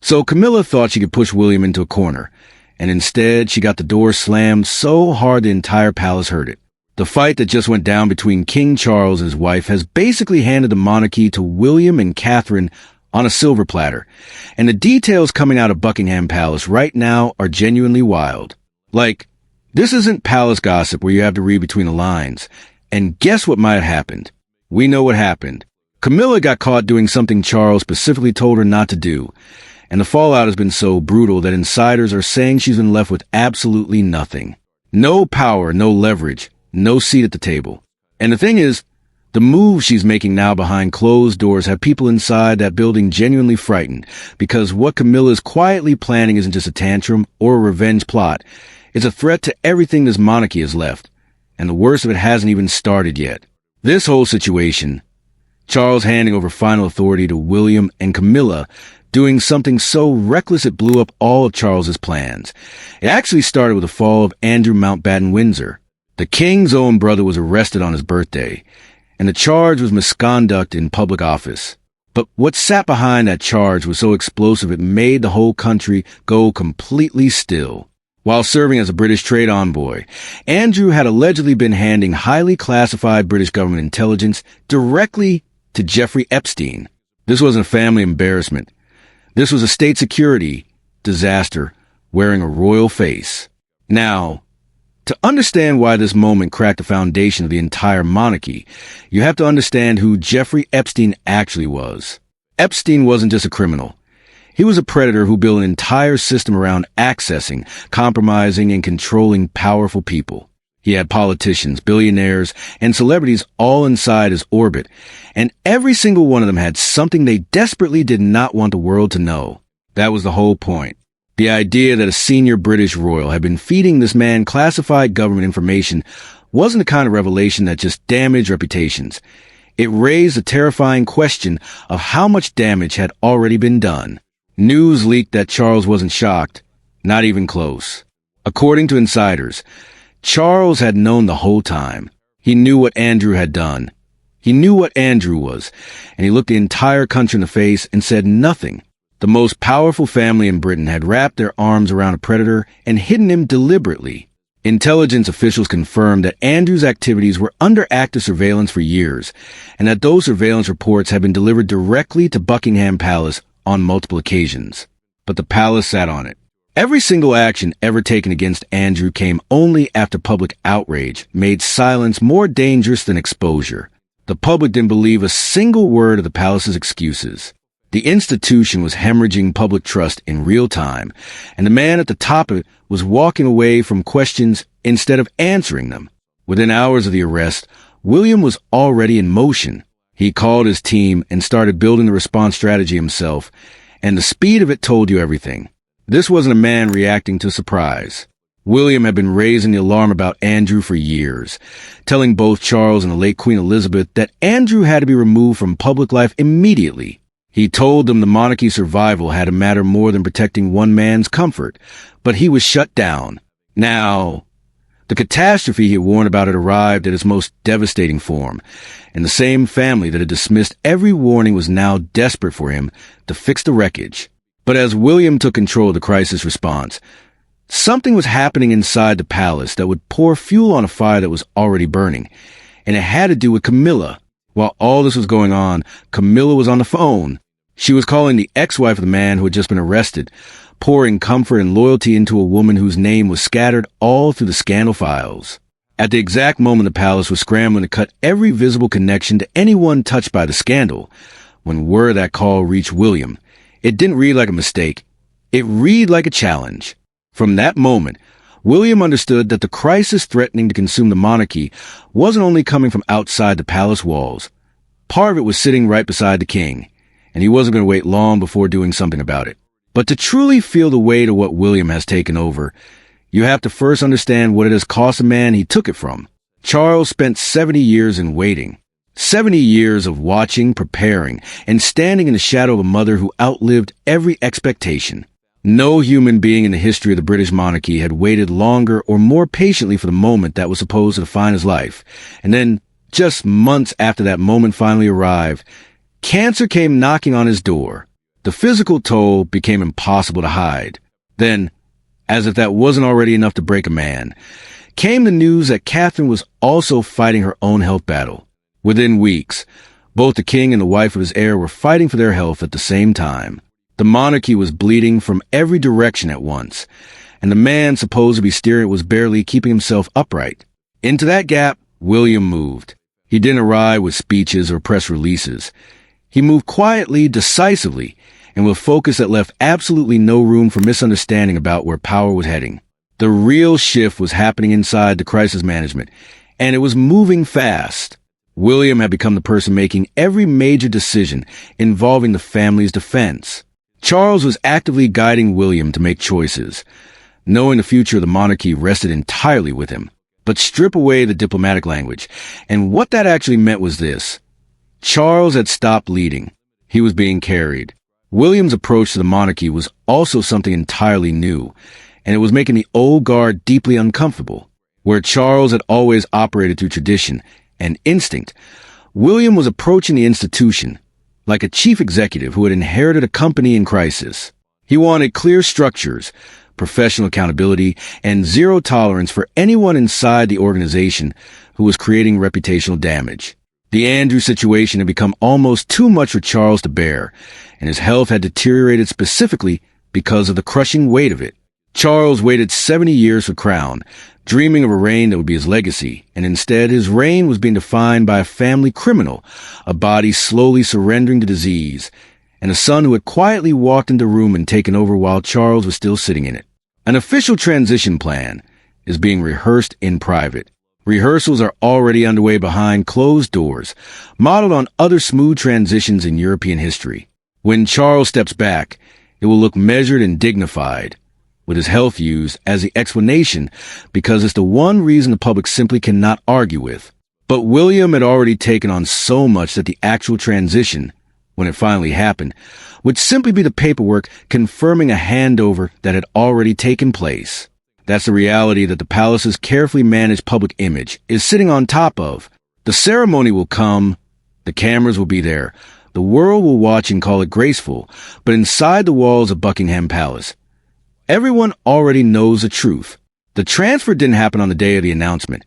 So Camilla thought she could push William into a corner, and instead she got the door slammed so hard the entire palace heard it. The fight that just went down between King Charles and his wife has basically handed the monarchy to William and Catherine on a silver platter, and the details coming out of Buckingham Palace right now are genuinely wild. Like, this isn't palace gossip where you have to read between the lines. And guess what might have happened? We know what happened. Camilla got caught doing something Charles specifically told her not to do, and the fallout has been so brutal that insiders are saying she's been left with absolutely nothing. No power, no leverage, no seat at the table. And the thing is, the moves she's making now behind closed doors have people inside that building genuinely frightened, because what Camilla's quietly planning isn't just a tantrum or a revenge plot. It's a threat to everything this monarchy has left, and the worst of it hasn't even started yet. This whole situation, Charles handing over final authority to William and Camilla, doing something so reckless it blew up all of Charles's plans. It actually started with the fall of Andrew Mountbatten Windsor. The king's own brother was arrested on his birthday, and the charge was misconduct in public office. But what sat behind that charge was so explosive it made the whole country go completely still. While serving as a British trade envoy, Andrew had allegedly been handing highly classified British government intelligence directly to Jeffrey Epstein. This wasn't a family embarrassment. This was a state security disaster wearing a royal face. Now, to understand why this moment cracked the foundation of the entire monarchy, you have to understand who Jeffrey Epstein actually was. Epstein wasn't just a criminal. He was a predator who built an entire system around accessing, compromising, and controlling powerful people. He had politicians, billionaires, and celebrities all inside his orbit, and every single one of them had something they desperately did not want the world to know. That was the whole point. The idea that a senior British royal had been feeding this man classified government information wasn't the kind of revelation that just damaged reputations. It raised a terrifying question of how much damage had already been done. News leaked that Charles wasn't shocked, not even close. According to insiders, Charles had known the whole time. He knew what Andrew had done. He knew what Andrew was, and he looked the entire country in the face and said nothing. The most powerful family in Britain had wrapped their arms around a predator and hidden him deliberately. Intelligence officials confirmed that Andrew's activities were under active surveillance for years, and that those surveillance reports had been delivered directly to Buckingham Palace on multiple occasions. But the palace sat on it. Every single action ever taken against Andrew came only after public outrage made silence more dangerous than exposure. The public didn't believe a single word of the palace's excuses. The institution was hemorrhaging public trust in real time, and the man at the top of it was walking away from questions instead of answering them. Within hours of the arrest, William was already in motion. He called his team and started building the response strategy himself, and the speed of it told you everything. This wasn't a man reacting to surprise. William had been raising the alarm about Andrew for years, telling both Charles and the late Queen Elizabeth that Andrew had to be removed from public life immediately. He told them the monarchy's survival had to matter more than protecting one man's comfort, but he was shut down. Now, the catastrophe he had warned about had arrived at its most devastating form, and the same family that had dismissed every warning was now desperate for him to fix the wreckage. But as William took control of the crisis response, something was happening inside the palace that would pour fuel on a fire that was already burning, and it had to do with Camilla. While all this was going on, Camilla was on the phone. She was calling the ex-wife of the man who had just been arrested, pouring comfort and loyalty into a woman whose name was scattered all through the scandal files. At the exact moment the palace was scrambling to cut every visible connection to anyone touched by the scandal, when word of that call reached William, it didn't read like a mistake. It read like a challenge. From that moment, William understood that the crisis threatening to consume the monarchy wasn't only coming from outside the palace walls. Part of it was sitting right beside the king, and he wasn't going to wait long before doing something about it. But to truly feel the weight of what William has taken over, you have to first understand what it has cost the man he took it from. Charles spent 70 years in waiting. 70 years of watching, preparing, and standing in the shadow of a mother who outlived every expectation. No human being in the history of the British monarchy had waited longer or more patiently for the moment that was supposed to define his life. And then, just months after that moment finally arrived, cancer came knocking on his door. The The physical toll became impossible to hide. Then, as if that wasn't already enough to break a man, came the news that Catherine was also fighting her own health battle. Within weeks, both the king and the wife of his heir were fighting for their health at the same time. The monarchy was bleeding from every direction at once, and the man supposed to be steering it was barely keeping himself upright. Into that gap, William moved. He didn't arrive with speeches or press releases. He moved quietly, decisively, and with focus that left absolutely no room for misunderstanding about where power was heading. The real shift was happening inside the crisis management, and it was moving fast. William had become the person making every major decision involving the family's defense. Charles was actively guiding William to make choices, knowing the future of the monarchy rested entirely with him. But strip away the diplomatic language, and what that actually meant was this. Charles had stopped leading. He was being carried. William's approach to the monarchy was also something entirely new, and it was making the old guard deeply uncomfortable. Where Charles had always operated through tradition and instinct, William was approaching the institution like a chief executive who had inherited a company in crisis. He wanted clear structures, professional accountability, and zero tolerance for anyone inside the organization who was creating reputational damage. The Andrew situation had become almost too much for Charles to bear, and his health had deteriorated specifically because of the crushing weight of it. Charles waited 70 years for crown, dreaming of a reign that would be his legacy, and instead his reign was being defined by a family criminal, a body slowly surrendering to disease, and a son who had quietly walked into the room and taken over while Charles was still sitting in it. An official transition plan is being rehearsed in private. Rehearsals are already underway behind closed doors, modeled on other smooth transitions in European history. When Charles steps back, it will look measured and dignified, with his health used as the explanation because it's the one reason the public simply cannot argue with. But William had already taken on so much that the actual transition, when it finally happened, would simply be the paperwork confirming a handover that had already taken place. That's the reality that the palace's carefully managed public image is sitting on top of. The ceremony will come, the cameras will be there, the world will watch and call it graceful, but inside the walls of Buckingham Palace, everyone already knows the truth. The transfer didn't happen on the day of the announcement.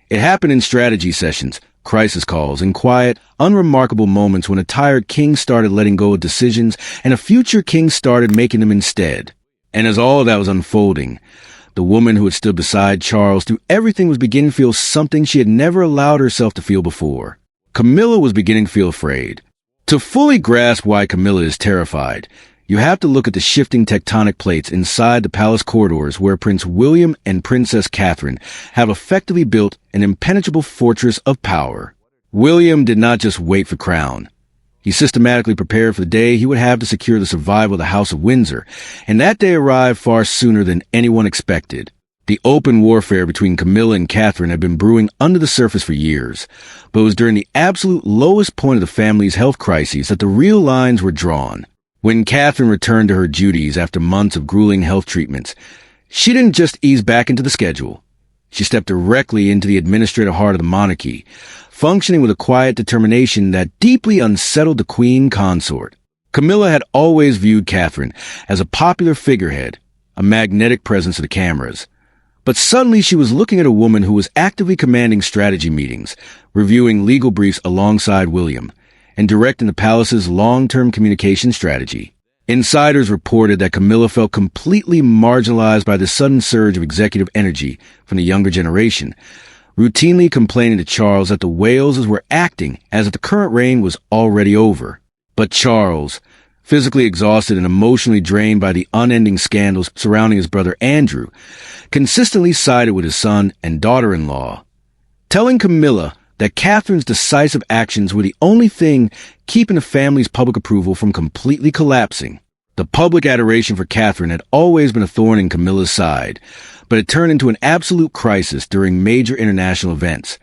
It happened in strategy sessions, crisis calls, and quiet, unremarkable moments when a tired king started letting go of decisions and a future king started making them instead. And as all of that was unfolding, the woman who had stood beside Charles through everything was beginning to feel something she had never allowed herself to feel before. Camilla was beginning to feel afraid. To fully grasp why Camilla is terrified, you have to look at the shifting tectonic plates inside the palace corridors where Prince William and Princess Catherine have effectively built an impenetrable fortress of power. William did not just wait for crown. He systematically prepared for the day he would have to secure the survival of the House of Windsor, and that day arrived far sooner than anyone expected. The open warfare between Camilla and Catherine had been brewing under the surface for years, but it was during the absolute lowest point of the family's health crises that the real lines were drawn. When Catherine returned to her duties after months of grueling health treatments, she didn't just ease back into the schedule. She stepped directly into the administrative heart of the monarchy, functioning with a quiet determination that deeply unsettled the queen consort. Camilla had always viewed Catherine as a popular figurehead, a magnetic presence to the cameras. But suddenly she was looking at a woman who was actively commanding strategy meetings, reviewing legal briefs alongside William, and directing the palace's long-term communication strategy. Insiders reported that Camilla felt completely marginalized by the sudden surge of executive energy from the younger generation, routinely complaining to Charles that the Waleses were acting as if the current reign was already over. But Charles, physically exhausted and emotionally drained by the unending scandals surrounding his brother Andrew, consistently sided with his son and daughter-in-law, telling Camilla that Catherine's decisive actions were the only thing keeping the family's public approval from completely collapsing. The public adoration for Catherine had always been a thorn in Camilla's side, but it turned into an absolute crisis during major international events,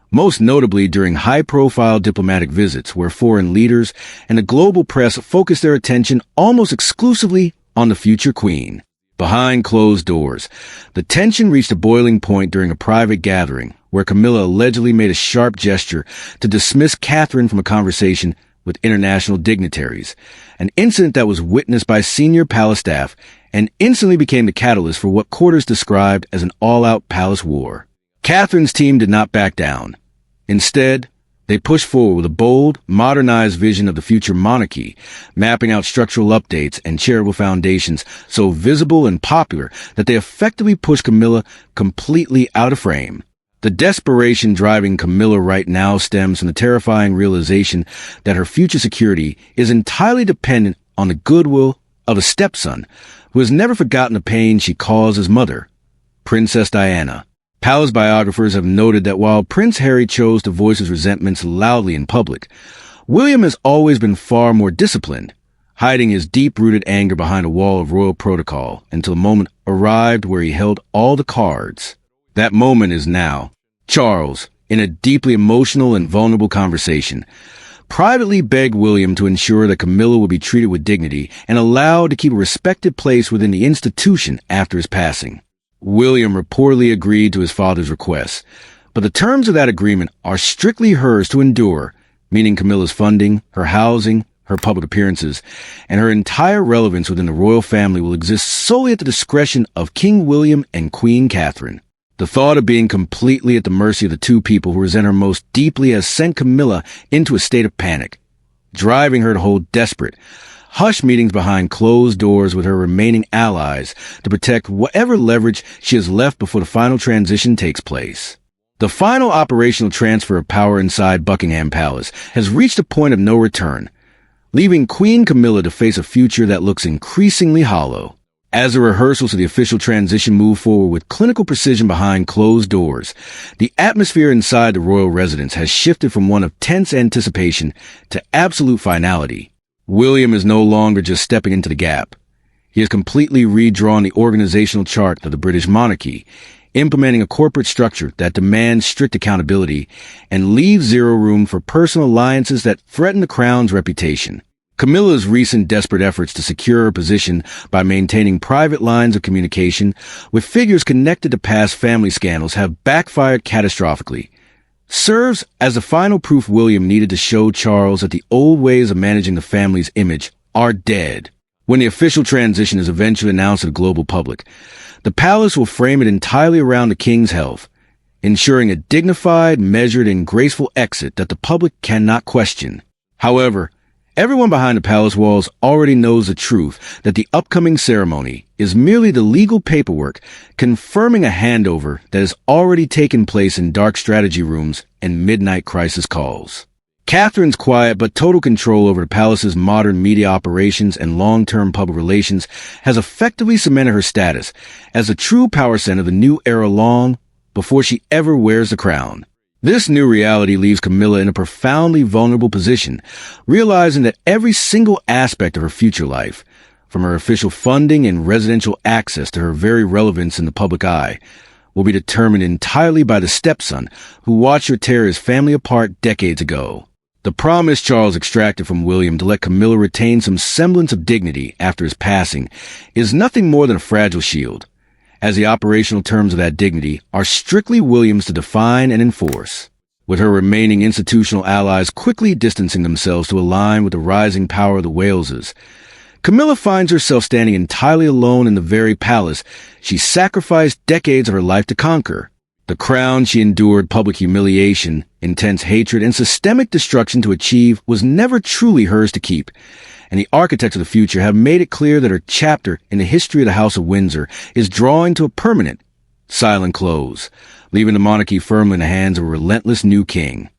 most notably during high-profile diplomatic visits where foreign leaders and the global press focused their attention almost exclusively on the future queen. Behind closed doors, the tension reached a boiling point during a private gathering where Camilla allegedly made a sharp gesture to dismiss Catherine from a conversation with international dignitaries, an incident that was witnessed by senior palace staff and instantly became the catalyst for what quarters described as an all-out palace war. Catherine's team did not back down. Instead, they pushed forward with a bold, modernized vision of the future monarchy, mapping out structural updates and charitable foundations so visible and popular that they effectively pushed Camilla completely out of frame. The desperation driving Camilla right now stems from the terrifying realization that her future security is entirely dependent on the goodwill of a stepson who has never forgotten the pain she caused his mother, Princess Diana. Palace biographers have noted that while Prince Harry chose to voice his resentments loudly in public, William has always been far more disciplined, hiding his deep-rooted anger behind a wall of royal protocol until a moment arrived where he held all the cards. That moment is now. Charles, in a deeply emotional and vulnerable conversation, privately begged William to ensure that Camilla would be treated with dignity and allowed to keep a respected place within the institution after his passing. William reportedly agreed to his father's request, but the terms of that agreement are strictly hers to endure, meaning Camilla's funding, her housing, her public appearances, and her entire relevance within the royal family will exist solely at the discretion of King William and Queen Catherine. The thought of being completely at the mercy of the two people who resent her most deeply has sent Camilla into a state of panic, driving her to hold desperate, hushed meetings behind closed doors with her remaining allies to protect whatever leverage she has left before the final transition takes place. The final operational transfer of power inside Buckingham Palace has reached a point of no return, leaving Queen Camilla to face a future that looks increasingly hollow. As the rehearsals of the official transition move forward with clinical precision behind closed doors, the atmosphere inside the royal residence has shifted from one of tense anticipation to absolute finality. William is no longer just stepping into the gap. He has completely redrawn the organizational chart of the British monarchy, implementing a corporate structure that demands strict accountability and leaves zero room for personal alliances that threaten the crown's reputation. Camilla's recent desperate efforts to secure her position by maintaining private lines of communication with figures connected to past family scandals have backfired catastrophically. Serves as the final proof William needed to show Charles that the old ways of managing the family's image are dead. When the official transition is eventually announced to the global public, the palace will frame it entirely around the king's health, ensuring a dignified, measured, and graceful exit that the public cannot question. However, everyone behind the palace walls already knows the truth that the upcoming ceremony is merely the legal paperwork confirming a handover that has already taken place in dark strategy rooms and midnight crisis calls. Catherine's quiet but total control over the palace's modern media operations and long-term public relations has effectively cemented her status as a true power center of the new era long before she ever wears the crown. This new reality leaves Camilla in a profoundly vulnerable position, realizing that every single aspect of her future life, from her official funding and residential access to her very relevance in the public eye, will be determined entirely by the stepson who watched her tear his family apart decades ago. The promise Charles extracted from William to let Camilla retain some semblance of dignity after his passing is nothing more than a fragile shield, as the operational terms of that dignity are strictly William's to define and enforce, with her remaining institutional allies quickly distancing themselves to align with the rising power of the Waleses. Camilla finds herself standing entirely alone in the very palace she sacrificed decades of her life to conquer. The crown she endured public humiliation, intense hatred, and systemic destruction to achieve was never truly hers to keep, and the architects of the future have made it clear that her chapter in the history of the House of Windsor is drawing to a permanent, silent close, leaving the monarchy firmly in the hands of a relentless new king.